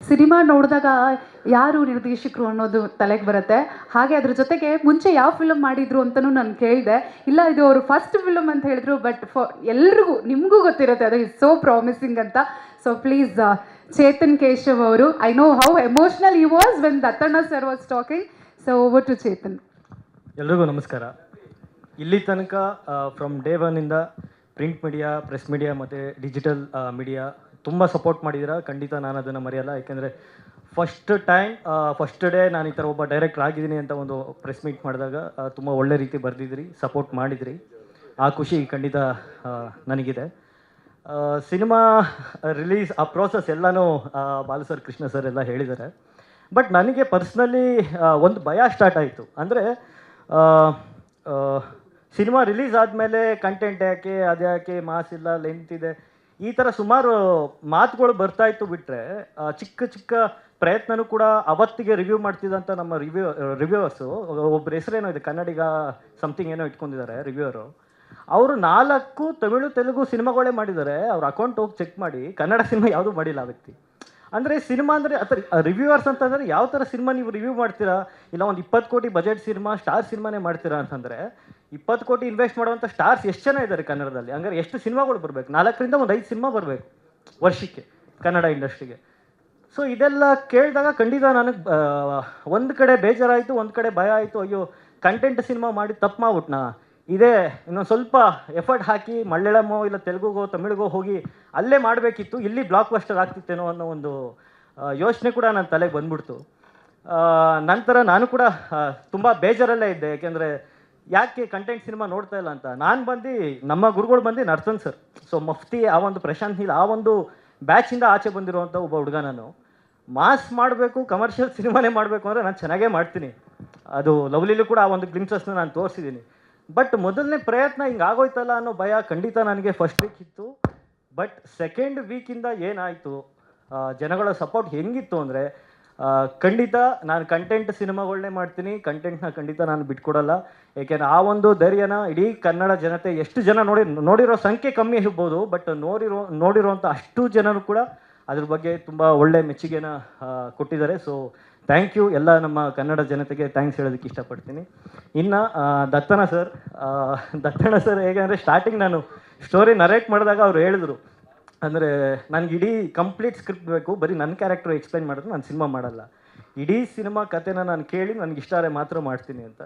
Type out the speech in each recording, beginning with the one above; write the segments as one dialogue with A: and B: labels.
A: Cinema ನೋಡಿದಾಗ ಯಾರು ನಿರ್ದೇಶಕರು ಅನ್ನೋದು ತಲೆಗೆ ಬರುತ್ತೆ. ಹಾಗೆ ಅದ್ರ ಜೊತೆಗೆ ಮುಂಚೆ ಯಾವ ಫಿಲಮ್ ಮಾಡಿದ್ರು ಅಂತಲೂ ನಾನು ಕೇಳಿದೆ. ಇಲ್ಲ ಇದು ಅವರು ಫಸ್ಟ್ ಫಿಲಮ್ ಅಂತ ಹೇಳಿದ್ರು, ಬಟ್ ಎಲ್ರಿಗೂ ನಿಮಗೂ ಗೊತ್ತಿರುತ್ತೆ ಅದು ಇಸ್ ಸೋ ಪ್ರಾಮಿಸಿಂಗ್ ಅಂತ. ಸೊ ಪ್ಲೀಸ್ ಚೇತನ್ ಕೇಶವ್ ಅವರು, I know how emotional he was when Dattanna sir was talking. So over to Chetan.
B: ಎಲ್ರಿಗೂ ನಮಸ್ಕಾರ. ಇಲ್ಲಿ ತನಕ ಫ್ರಮ್ ಡೇ ಒನ್ನಿಂದ ಪ್ರಿಂಟ್ ಮೀಡಿಯಾ, ಪ್ರೆಸ್ ಮೀಡಿಯಾ ಮತ್ತು ಡಿಜಿಟಲ್ ಮೀಡಿಯಾ ತುಂಬ ಸಪೋರ್ಟ್ ಮಾಡಿದ್ದೀರಾ. ಖಂಡಿತ ನಾನು ಅದನ್ನು ಮರೆಯಲ್ಲ. ಯಾಕೆಂದರೆ ಫಸ್ಟ್ ಡೇ ನಾನು ಈ ಥರ ಒಬ್ಬ ಡೈರೆಕ್ಟರ್ ಆಗಿದ್ದೀನಿ ಅಂತ ಒಂದು ಪ್ರೆಸ್ ಮೀಟ್ ಮಾಡಿದಾಗ ತುಂಬ ಒಳ್ಳೆ ರೀತಿ ಬರೆದಿದ್ರಿ, ಸಪೋರ್ಟ್ ಮಾಡಿದ್ರಿ. ಆ ಖುಷಿ ಖಂಡಿತ ನನಗಿದೆ. ಸಿನಿಮಾ ರಿಲೀಸ್ ಆ ಪ್ರೋಸೆಸ್ ಎಲ್ಲನೂ ಬಾಲು ಸರ್, ಕೃಷ್ಣ ಸರ್ ಎಲ್ಲ ಹೇಳಿದ್ದಾರೆ. ಬಟ್ ನನಗೆ ಪರ್ಸ್ನಲಿ ಒಂದು ಭಯ ಸ್ಟಾರ್ಟ್ ಆಯಿತು. ಅಂದರೆ ಸಿನಿಮಾ ರಿಲೀಸ್ ಆದಮೇಲೆ ಕಂಟೆಂಟ್ ಯಾಕೆ, ಅದು ಯಾಕೆ, ಮಾಸ್ ಇಲ್ಲ, ಲೆಂತ್ ಇದೆ, ಈ ಥರ ಸುಮಾರು ಮಾತುಗಳು ಬರ್ತಾಯಿತ್ತು. ಬಿಟ್ಟರೆ ಚಿಕ್ಕ ಚಿಕ್ಕ ಪ್ರಯತ್ನನೂ ಕೂಡ ಅವತ್ತಿಗೆ ರಿವ್ಯೂ ಮಾಡ್ತಿದ್ದಂಥ ನಮ್ಮ ರಿವ್ಯೂವರ್ಸು, ಒಬ್ಬರ ಹೆಸರೇನೋ ಇದೆ, ಕನ್ನಡಿಗ ಸಮಥಿಂಗ್ ಏನೋ ಇಟ್ಕೊಂಡಿದ್ದಾರೆ ರಿವ್ಯೂವರು. ಅವರು 4 ತಮಿಳು ತೆಲುಗು ಸಿನಿಮಾಗಳೇ ಮಾಡಿದ್ದಾರೆ. ಅವ್ರ ಅಕೌಂಟ್ ಹೋಗಿ ಚೆಕ್ ಮಾಡಿ, ಕನ್ನಡ ಸಿನಿಮಾ ಯಾವುದೂ ಮಾಡಿಲ್ಲ ಆ ವ್ಯಕ್ತಿ. ಅಂದರೆ ಸಿನಿಮಾ ಅಂದರೆ ಆ ಥರ ರಿವ್ಯೂವರ್ಸ್ ಅಂತಂದರೆ ಯಾವ ಥರ ಸಿನಿಮಾ ನೀವು ರಿವ್ಯೂ ಮಾಡ್ತೀರಾ? ಇಲ್ಲ ಒಂದು 20 ಕೋಟಿ ಬಜೆಟ್ ಸಿನಿಮಾ, ಸ್ಟಾರ್ ಸಿನಿಮಾನೇ ಮಾಡ್ತೀರಾ ಅಂತಂದರೆ 20 ಕೋಟಿ ಇನ್ವೆಸ್ಟ್ ಮಾಡುವಂಥ ಸ್ಟಾರ್ಸ್ ಎಷ್ಟು ಜನ ಇದ್ದಾರೆ ಕನ್ನಡದಲ್ಲಿ? ಹಂಗಾರೆ ಎಷ್ಟು ಸಿನಿಮಾಗಳು ಬರಬೇಕು? 4ರಿಂದ ಒಂದು 5 ಸಿನಿಮಾ ಬರಬೇಕು ವರ್ಷಕ್ಕೆ ಕನ್ನಡ ಇಂಡಸ್ಟ್ರಿಗೆ. ಸೊ ಇದೆಲ್ಲ ಕೇಳಿದಾಗ ಖಂಡಿತ ನನಗೆ ಒಂದು ಕಡೆ ಬೇಜಾರಾಯಿತು, ಒಂದು ಕಡೆ ಭಯ ಆಯಿತು. ಅಯ್ಯೋ, ಕಂಟೆಂಟ್ ಸಿನಿಮಾ ಮಾಡಿ ತಪ್ಪು ಮಾಡ್ಬಿಟ್ನಾ? ಇದೇ ಇನ್ನೊಂದು ಸ್ವಲ್ಪ ಎಫರ್ಟ್ ಹಾಕಿ ಮಲಯಾಳಮೋ ಇಲ್ಲ ತೆಲುಗುಗೋ ತಮಿಳಿಗೋ ಹೋಗಿ ಅಲ್ಲೇ ಮಾಡಬೇಕಿತ್ತು, ಇಲ್ಲಿ ಬ್ಲಾಕ್ ಬಸ್ಟರ್ ಆಗ್ತಿತ್ತೇನೋ ಅನ್ನೋ ಒಂದು ಯೋಚನೆ ಕೂಡ ನನ್ನ ತಲೆಗೆ ಬಂದ್ಬಿಡ್ತು. ನಂತರ ನಾನು ಕೂಡ ತುಂಬ ಬೇಜಾರಲ್ಲೇ ಇದ್ದೆ. ಯಾಕೆಂದರೆ ಯಾಕೆ ಕಂಟೆಂಟ್ ಸಿನಿಮಾ ನೋಡ್ತಾ ಇಲ್ಲ ಅಂತ. ನಾನು ಬಂದು ನಮ್ಮ ಗುರುಗಳು ಬಂದು ನರ್ತನ್ ಸರ್, ಸೊ ಮಫ್ತಿ, ಆ ಒಂದು ಪ್ರಶಾಂತ್ ನೀಲ್, ಆ ಒಂದು ಬ್ಯಾಚಿಂದ ಆಚೆ ಬಂದಿರುವಂಥ ಒಬ್ಬ ಹುಡುಗ. ನಾನು ಮಾಸ್ ಮಾಡಬೇಕು, ಕಮರ್ಷಿಯಲ್ ಸಿನಿಮಾನೇ ಮಾಡಬೇಕು ಅಂದರೆ ನಾನು ಚೆನ್ನಾಗೇ ಮಾಡ್ತೀನಿ. ಅದು ಲವ್ಲಿಲೂ ಕೂಡ ಆ ಒಂದು ಗ್ಲಿಮ್ಸಸ್ನ ನಾನು ತೋರಿಸಿದ್ದೀನಿ. ಬಟ್ ಮೊದಲನೇ ಪ್ರಯತ್ನ ಹಿಂಗೆ ಆಗೋಯ್ತಲ್ಲ ಅನ್ನೋ ಭಯ ಖಂಡಿತ ನನಗೆ ಫಸ್ಟ್ ವೀಕ್ ಇತ್ತು. ಬಟ್ ಸೆಕೆಂಡ್ ವೀಕಿಂದ ಏನಾಯಿತು, ಜನಗಳ ಸಪೋರ್ಟ್ ಹೆಂಗಿತ್ತು ಅಂದರೆ ಖಂಡಿತ ನಾನು ಕಂಟೆಂಟ್ ಸಿನಿಮಾಗಳನ್ನೇ ಮಾಡ್ತೀನಿ. ಕಂಟೆಂಟ್ನ ಖಂಡಿತ ನಾನು ಬಿಟ್ಕೊಡಲ್ಲ. ಏಕೆಂದರೆ ಆ ಒಂದು ಧೈರ್ಯನ ಇಡೀ ಕನ್ನಡ ಜನತೆ, ಎಷ್ಟು ಜನ ನೋಡಿರೋ ಸಂಖ್ಯೆ ಕಮ್ಮಿ ಇರ್ಬೋದು, ಬಟ್ ನೋಡಿರೋಂಥ ಅಷ್ಟು ಜನರು ಕೂಡ ಅದ್ರ ಬಗ್ಗೆ ತುಂಬ ಒಳ್ಳೆ ಮೆಚ್ಚುಗೆನ ಕೊಟ್ಟಿದ್ದಾರೆ. ಸೊ ಥ್ಯಾಂಕ್ ಯು ಎಲ್ಲ ನಮ್ಮ ಕನ್ನಡ ಜನತೆಗೆ ಥ್ಯಾಂಕ್ಸ್ ಹೇಳೋದಕ್ಕೆ ಇಷ್ಟಪಡ್ತೀನಿ. ಇನ್ನು ದತ್ತಣ್ಣ ಸರ್ ಹೇಗೆ ಅಂದರೆ ಸ್ಟಾರ್ಟಿಂಗ್ ನಾನು ಸ್ಟೋರಿ ನರೇಟ್ ಮಾಡಿದಾಗ ಅವ್ರು ಹೇಳಿದ್ರು, ಅಂದರೆ ನನಗೆ ಇಡೀ ಕಂಪ್ಲೀಟ್ ಸ್ಕ್ರಿಪ್ಟ್ ಬೇಕು, ಬರೀ ನನ್ನ ಕ್ಯಾರೆಕ್ಟರ್ ಎಕ್ಸ್ಪ್ಲೈನ್ ಮಾಡಿದ್ರೆ ನಾನು ಸಿನಿಮಾ ಮಾಡಲ್ಲ, ಇಡೀ ಸಿನಿಮಾ ಕಥೆನ ನಾನು ಕೇಳಿ ನನಗೆ ಇಷ್ಟ ಆದರೆ ಮಾತ್ರ ಮಾಡ್ತೀನಿ ಅಂತ.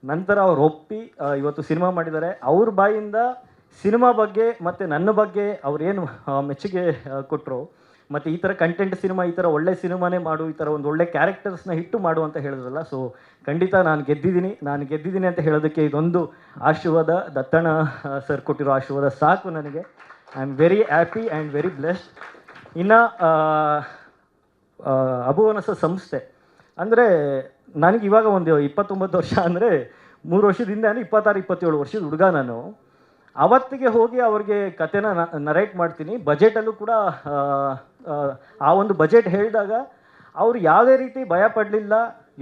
B: ನಂತರ ಅವ್ರು ಒಪ್ಪಿ ಇವತ್ತು ಸಿನಿಮಾ ಮಾಡಿದ್ದಾರೆ. ಅವ್ರ ಬಾಯಿಂದ ಸಿನಿಮಾ ಬಗ್ಗೆ ಮತ್ತು ನನ್ನ ಬಗ್ಗೆ ಅವ್ರೇನು ಮೆಚ್ಚುಗೆ ಕೊಟ್ಟರು, ಮತ್ತು ಈ ಥರ ಕಂಟೆಂಟ್ ಸಿನಿಮಾ, ಈ ಥರ ಒಳ್ಳೆ ಸಿನಿಮಾನೇ ಮಾಡು, ಈ ಥರ ಒಂದು ಒಳ್ಳೆ ಕ್ಯಾರೆಕ್ಟರ್ಸ್ನ ಹಿಟ್ಟು ಮಾಡು ಅಂತ ಹೇಳಿದ್ರಲ್ಲ. ಸೊ ಖಂಡಿತ ನಾನು ಗೆದ್ದಿದ್ದೀನಿ ಅಂತ ಹೇಳೋದಕ್ಕೆ ಇದೊಂದು ಆಶೀರ್ವಾದ, ದತ್ತಣ್ಣ ಸರ್ ಕೊಟ್ಟಿರೋ ಆಶೀರ್ವಾದ ಸಾಕು ನನಗೆ. I am very happy and very blessed. ಇನ್ನು ಅಭುವನಸ ಸಂಸ್ಥೆ ಅಂದರೆ ನನಗೆ ಇವಾಗ ಒಂದು 29 ವರ್ಷ, ಅಂದರೆ 3 ವರ್ಷದಿಂದ 26-27 ವರ್ಷದ ಹುಡುಗ ನಾನು. ಅವತ್ತಿಗೆ ಹೋಗಿ ಅವ್ರಿಗೆ ಕತೆನ ನರೇಟ್ ಮಾಡ್ತೀನಿ. ಬಜೆಟಲ್ಲೂ ಕೂಡ ಆ ಒಂದು ಬಜೆಟ್ ಹೇಳಿದಾಗ ಅವರು ಯಾವುದೇ ರೀತಿ ಭಯ ಪಡಲಿಲ್ಲ,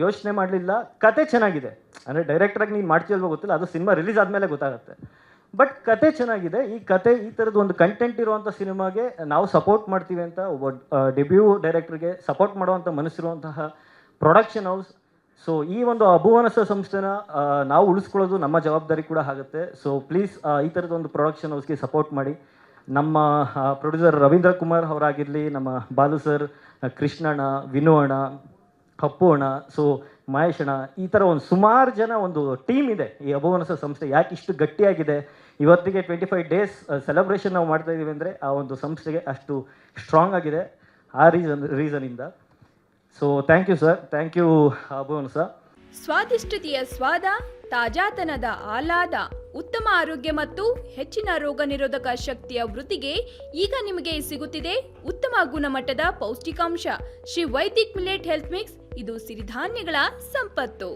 B: ಯೋಚನೆ ಮಾಡಲಿಲ್ಲ. ಕತೆ ಚೆನ್ನಾಗಿದೆ, ಅಂದರೆ ಡೈರೆಕ್ಟ್ರಾಗಿ ನೀನು ಮಾಡ್ತೀಯಲ್ವೋ ಗೊತ್ತಿಲ್ಲ, ಅದು ಸಿನಿಮಾ ರಿಲೀಸ್ ಆದಮೇಲೆ ಗೊತ್ತಾಗುತ್ತೆ. ಬಟ್ ಕತೆ ಚೆನ್ನಾಗಿದೆ. ಈ ಕತೆ, ಈ ಥರದ್ದು ಒಂದು ಕಂಟೆಂಟ್ ಇರುವಂಥ ಸಿನಿಮಾಗೆ ನಾವು ಸಪೋರ್ಟ್ ಮಾಡ್ತೀವಿ ಅಂತ ಒಬ್ಬ ಡೆಬ್ಯೂ ಡೈರೆಕ್ಟ್ರಿಗೆ ಸಪೋರ್ಟ್ ಮಾಡುವಂಥ ಮನಸ್ಸಿರುವಂತಹ ಪ್ರೊಡಕ್ಷನ್ ಹೌಸ್. ಸೊ ಈ ಒಂದು ಅಭುವನಸ ಸಂಸ್ಥೆನ ನಾವು ಉಳಿಸ್ಕೊಳ್ಳೋದು ನಮ್ಮ ಜವಾಬ್ದಾರಿ ಕೂಡ ಆಗುತ್ತೆ. ಸೊ ಪ್ಲೀಸ್ ಈ ಥರದ ಒಂದು ಪ್ರೊಡಕ್ಷನ್ ಹೌಸ್ಗೆ ಸಪೋರ್ಟ್ ಮಾಡಿ. ನಮ್ಮ ಪ್ರೊಡ್ಯೂಸರ್ ರವೀಂದ್ರ ಕುಮಾರ್ ಅವರಾಗಿರಲಿ, ನಮ್ಮ ಬಾಲು ಸರ್, ಕೃಷ್ಣಣ್ಣ, ವಿನು ಅಣ್ಣ, ಅಪ್ಪು ಅಣ್ಣ, ಸೊ ಮಹೇಶ್ ಅಣ್ಣ, ಈ ಥರ ಒಂದು ಸುಮಾರು ಜನ ಒಂದು ಟೀಮ್ ಇದೆ ಈ ಅಭುವನಸ ಸಂಸ್ಥೆ. ಯಾಕೆ ಇಷ್ಟು ಗಟ್ಟಿಯಾಗಿದೆ, ಇವತ್ತಿಗೆ 25 ಡೇಸ್ ಸೆಲೆಬ್ರೇಷನ್ ನಾವು ಮಾಡ್ತಾ ಇದ್ದೀವಿ ಅಂದರೆ ಆ ಒಂದು ಸಂಸ್ಥೆಗೆ ಅಷ್ಟು ಸ್ಟ್ರಾಂಗ್ ಆಗಿದೆ. ಆ ರೀಸನಿಂದ. So thank you sir, thank you ಅಭುವನಸ.
C: ಸ್ವಾದಿಷ್ಟತೆಯ ಸ್ವಾದ, ತಾಜಾತನದ ಆಹ್ಲಾದ, ಉತ್ತಮ ಆರೋಗ್ಯ ಮತ್ತು ಹೆಚ್ಚಿನ ರೋಗ ನಿರೋಧಕ ಶಕ್ತಿಯ ವೃದ್ಧಿಗೆ ಈಗ ನಿಮಗೆ ಸಿಗುತ್ತಿದೆ ಉತ್ತಮ ಗುಣಮಟ್ಟದ ಪೌಷ್ಟಿಕಾಂಶ. Shri Vaidik millet health mix, ಇದು ಸಿರಿಧಾನ್ಯಗಳ ಸಂಪತ್ತು.